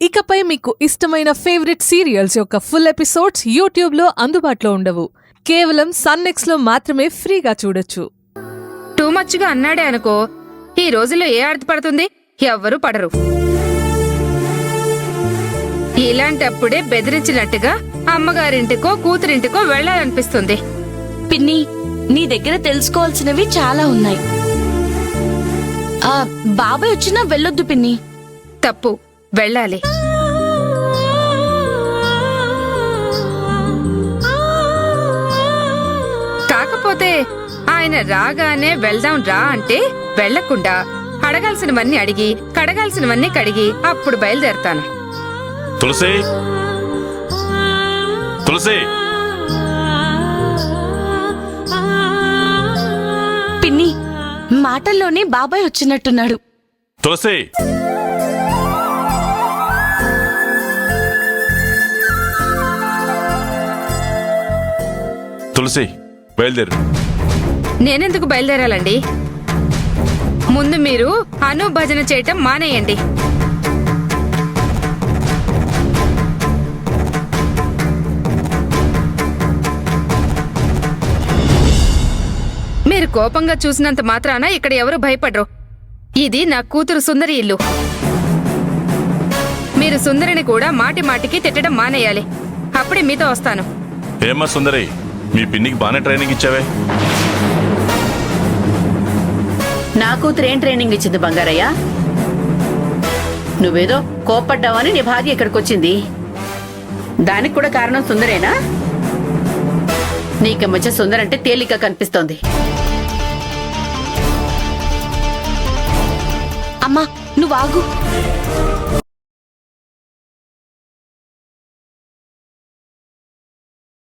ఇకపై మీకు ఇష్టమైన ఫేవరెట్ సీరియల్స్ యొక్క ఫుల్ ఎపిసోడ్స్ యూట్యూబ్లో అందుబాటులో ఉండవు. కేవలం సన్నెక్స్లో మాత్రమే ఫ్రీగా చూడొచ్చు. టూ మచ్గా అన్నాడే అనుకో, ఈ రోజుల్లో ఏ అర్థపడుతుంది? ఎవ్వరూ పడరు. ఇలాంటప్పుడే బెదిరించినట్టుగా అమ్మగారింటికో కూతురింటికో వెళ్లాలనిపిస్తుంది. పిన్ని, నీ దగ్గర తెలుసుకోవాల్సినవి చాలా ఉన్నాయి. బాబాయ్ వచ్చినా వెళ్ళొద్దు పిన్ని. తప్పు, వెళ్ళాలి. కాకపోతే ఆయన రాగానే వెళ్దాం రా అంటే వెళ్లకుండా అడగాల్సినవన్నీ అడిగి కడగాల్సినవన్నీ కడిగి అప్పుడు బయలుదేరతాను. తులసి, తులసి, పిన్ని, మాటల్లోనే బాబాయ్ వచ్చినట్టున్నాడు. తులసి, తులసి, బయలుదేరు. నేనెందుకు బయలుదేరాలండి? ముందు మీరు అను భజన చేయటం మానేయండి. మీరు కోపంగా చూసినంత మాత్రాన ఇక్కడ ఎవరు భయపడరు. ఇది నా కూతురు సుందరి ఇల్లు. మీరు సుందరిని కూడా మాటి మాటికి తిట్టడం మానేయాలి. అప్పుడే మీతో వస్తాను. ఏమ్మా సుందరి, మీ పిన్నికి బాగానే ట్రైనింగ్ ఇచ్చావే. నా కూతురు ఏం ట్రైనింగ్ ఇచ్చింది బంగారయ్య? నువ్వేదో కోప్పడ్డావని నీ భార్య ఇక్కడికి వచ్చింది. దానికి కూడా కారణం సుందరేనా? నీకు మధ్య సుందరంటే తేలిక కనిపిస్తోంది. అమ్మా, నువ్వు ఆగు.